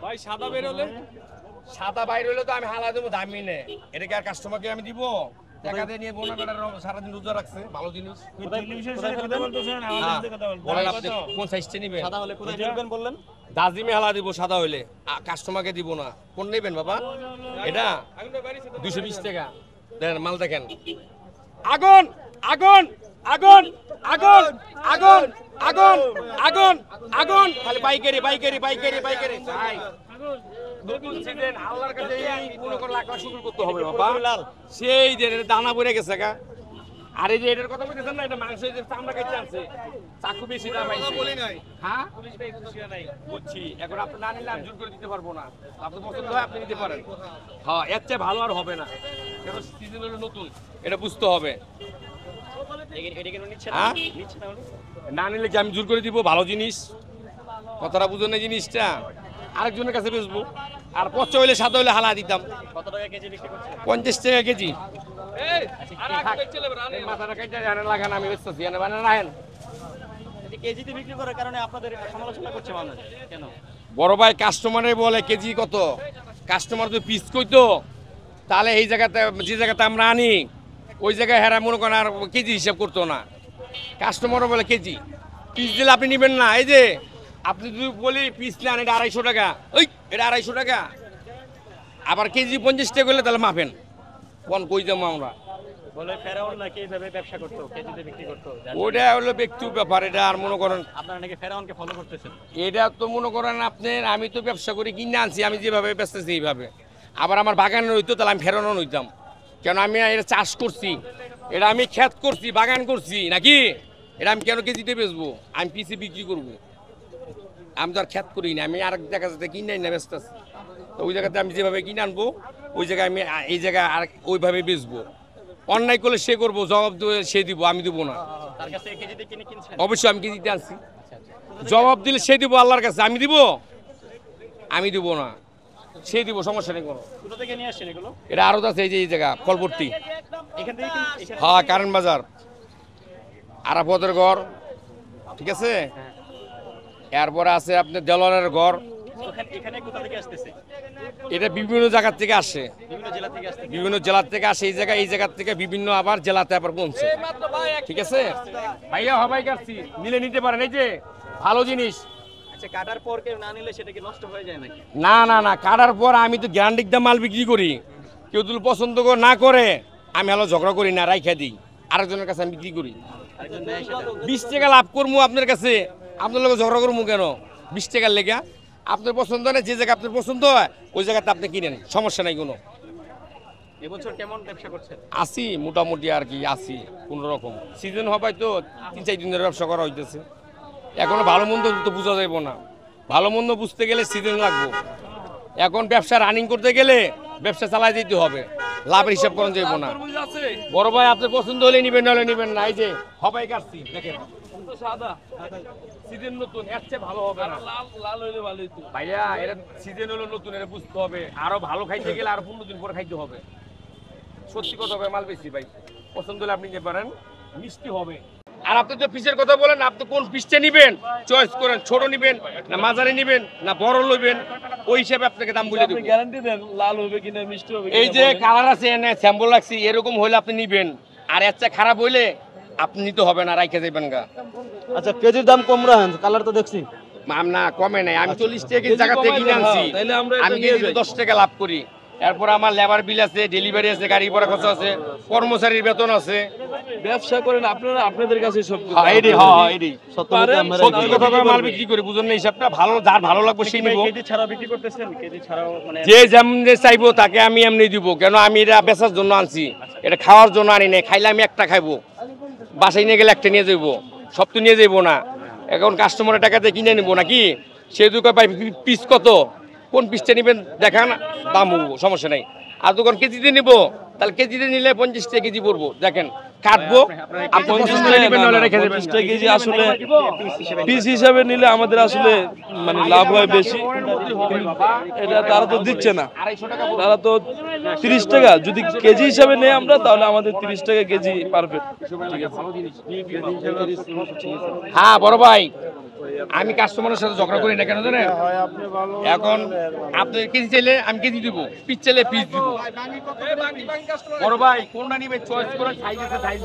ভাই সাদা বের হলে সাদা বাইরে হলে তো আমি হালা দেবো দামি নে এটা কি আর কাস্টমারকে আমি দিব টাকা দিয়ে নিয়ে বোনা বেটার সারাদিন রোজা রাখছে ভালো জিনিস বলেন আপনি কোন সাইজটা নেবেন সাদা হলে কোথায় ফেলবেন বললেন? দাজিমে হালা দিব সাদা হইলে কাস্টমারকে দিব না কোন নেবেন বাবা এটা 220 টাকা দেখেন মাল দেখেন আগুন আগুন আগুন আগুন আগুন আগুন আগুন আগুন খালি বাইকেরি বাইকেরি বাইকেরি বাইকেরি ভাই নতুন সিজন আল্লাহর কাছে এই মনে করে লাখ লাখ শুকর করতে হবে বাবা সেই যে দানা পড়ে গেছে কা আর এই যে এটার কথা বলতেছেন না এটা মাংস যে চামড়া কেটে আছে চাকু বেশি দাম আইছে বলি নাই হ্যাঁ পুলিশ ভাই খুশি নাই বুঝছি এখন আপনি না নিলে আমি জোর করে দিতে পারবো না আপনি পছন্দ হয় আপনি নিতে পারেন হ্যাঁ এর চেয়ে ভালো আর হবে না কারণ সিজন হলো নতুন এটা বুঝতে হবে এটা কেন নিচ্ছে হ্যাঁ? নিচ্ছে না না নিলে কি আমি জোর করে দিব ভালো জিনিস কথাটা বুঝুন না জিনিসটা আরেকজনের কাছে বেচবো আর পচা হইলে সাদা হইলে হালা দিতাম কত টাকা কেজি বিক্রি করছেন? 50 টাকা কেজি মাথাটা কেটে লাগান আমি বেচতেছি রাখেন এই কেজিতে বিক্রি করার কারণে আপনাদের সমালোচনা করছে মানুষ কেন? বড় ভাই কাস্টমারে বলে কেজি কত কাস্টমার যদি পিস কইতো তাহলে এই জায়গাতে যে জায়গাতে আমরা আনি ওই জায়গায় হেরা মনে করেন আর কেজি হিসাব করতো না কাস্টমারও বলে কেজি পিস দিলে আপনি নেবেন না এই যে আপনি যদি বলি পিস নেন এটা 250 টাকা ওই এটা 250 টাকা আবার কেজি 50 টাকা করলে তাহলে মাপেন কোন কই যাবো আমরা বলে ফেরাউন নাকি এইভাবে ব্যবসা করতো কেজিতে বিক্রি করতো ওইটা হলো ব্যক্তিগত ব্যাপার এটা আর মনে করেন আপনারা নাকি ফেরাউনকে ফলো করতেছেন এটা তো মনে করেন আপনার আমি তো ব্যবসা করি কিনে আনছি আমি যেভাবে বেচতেছি এইভাবে আবার আমার বাগানে হইতো তাহলে আমি ফেরানো হইতাম কেন আমি এটা চাষ করছি এটা আমি ক্ষেত করছি বাগান করছি নাকি এটা আমি কেন কেজিতে বেচবো আমি পিসে বিক্রি করবো আমি তো আর ক্ষেত করি না আমি আরেক জায়গা থেকে কিনে না বেচতেছি তো ওই জায়গাতে আমি যেভাবে কিনে আনবো ওই জায়গায় আমি এই জায়গায় আর ওইভাবে বেচবো অন্যায় করলে সে করবো জবাব সে দিব আমি দিব না তার কাছে কেজিতে কিনে কিনছেন? অবশ্যই আমি কেজিতে আনছি জবাব দিলে সে দিব আল্লাহর কাছে আমি দিব না সে দিব সমস্যা নেই কোনো কোথা থেকে নিয়ে আসছেন এগুলো? এটা আরো আছে এই যে এই জায়গা ফলপট্টি এখান থেকে হ্যাঁ কারণ বাজার আরাফতের ঘর ঠিক আছে এরপরে আছে আপনার দেলোয়ারের ঘর এখানে কোথা থেকে আসতেছে? এটা বিভিন্ন জায়গা থেকে আসে বিভিন্ন জেলা থেকে আসতেছে। বিভিন্ন জেলার থেকে আসে এই জায়গা থেকে বিভিন্ন আবার জেলাতে আবার পৌঁছে ঠিক আছে ভাইয়া হবাই কাটছি নিলে নিতে পারেন এই যে ভালো জিনিস আচ্ছা কাটার পর কেউ না নিলে সেটা কি নষ্ট হয়ে যায় নাকি? না না না কাটার পর আমি তো গ্যারান্টিক দাম মাল বিক্রি করি কেউ যদি পছন্দ না করে আমি হলো ঝগড়া করি না রাইখা দিই আরেকজনের কাছে আমি বিক্রি করি আরেকজন নেয় সেটা? 20 টাকা লাভ করবো আপনার কাছে আপনার লোক ঝগড়া করবো কেন 20 টাকার লেগে আপনার পছন্দ হয় না যে জায়গা আপনার পছন্দ হয় ওই জায়গাতে আপনি কিনেন সমস্যা নাই কোনো এবছর কেমন ব্যবসা করছেন? আসি মোটামুটি আর কি আসি কোন রকম সিজন হবাই তো 3-4 দিনের ব্যবসা করা হইতেছে এখনো ভালো মন্দ তো বোঝা যাইব না ভালো মন্দ বুঝতে গেলে সিজন লাগবে এখন ব্যবসা রানিং করতে গেলে ব্যবসা চালাই যেতে হবে লাভের হিসাব করা যাইব না বড় ভাই আপনার পছন্দ হলে নিবেন নাহলে নিবেন না এই যে হবাই কাটছি দেখেন সাদা সিজন নতুন এর চেয়ে ভালো হবে না লাল হইলে ভালো হইতো ভাইয়া এটা সিজন হলো নতুন এটা বুঝতে হবে আরো ভালো খাইতে গেলে আরো 15 দিন পরে খাইতে হবে সত্যি কথা ভাই মাল বেশি ভাই পছন্দ হলে আপনি নিতে পারেন মিষ্টি হবে আর আপনি তো পিসের কথা বলেন আপনি কোন পিসটা নেবেন চয়েস করেন ছোট নেবেন না মাঝারি নেবেন না বড় নেবেন ওই হিসাবে আপনাকে দাম বলে দেব গ্যারান্টি দেন লাল হবে কিনা মিষ্টি হবে এই যে কালার আছে এনে স্যাম্পল রাখছি এরকম হলে আপনি নেবেন আর আচ্ছা খারাপ হইলে আপনি নিতে হবে না রাইখা যাবেন গা আচ্ছা কেজির দাম কম রাখেন কালার তো দেখছি না কমে নাই আমি 40 টাকা জায়গা থেকে কিনে আনছি আমি কেজি 10 টাকা লাভ করি এরপর আমার লেবার বিল আছে ডেলিভারি আছে গাড়ি ভাড়া খরচ আছে কর্মচারীর বেতন আছে ব্যবসা করেন আপনারা আপনাদের কাছে সব সত্যি কথা মাল বিক্রি করি বুঝুন না হিসাবটা ভালো যার ভালো লাগবে সেই নিব কেজি ছাড়া বিক্রি করতেছেন? কেজি ছাড়াও মানে যে যেমন চাইবো তাকে আমি এমনি দিব কেন আমি এটা বেচার জন্য আনছি এটা খাওয়ার জন্য আনি নাই খাইলে আমি একটা খাইবো বাসায় নিয়ে গেলে একটা নিয়ে যাইবো সব তো নিয়ে যাইবো না এখন কাস্টমারের টাকাতে কিনে নিবো নাকি সে দোকান পাই পিস কত কোন পিসটা নেবেন দেখান দাম হবো সমস্যা নাই আর দোকান কেজিতে নিবো তাহলে কেজিতে নিলে 50 টাকা কেজি পড়বো। দেখেন কাটবো, আপনি পছন্দ হলে নেবেন, নাহলে রেখে দেবেন। 50 টাকা কেজি আসলে পিস হিসাবে নিলে আমাদের আসলে মানে লাভ হয় বেশি, এটা তারা তো দিচ্ছে না, তারা তো 30 টাকা যদি কেজি হিসাবে নেই আমরা, তাহলে আমাদের 30 টাকা কেজি পারফেক্ট। হ্যাঁ বড় ভাই, আমি কাস্টমারের সাথে ঝগড়া করি না, কেন জানেন? এখন আপনি কেজি চাইলে আমি কেজি দিব, পিস চাইলে পিস দিব। বড় ভাই কোনটা নিবে চয়েস করে সাইজ আছে সাইজ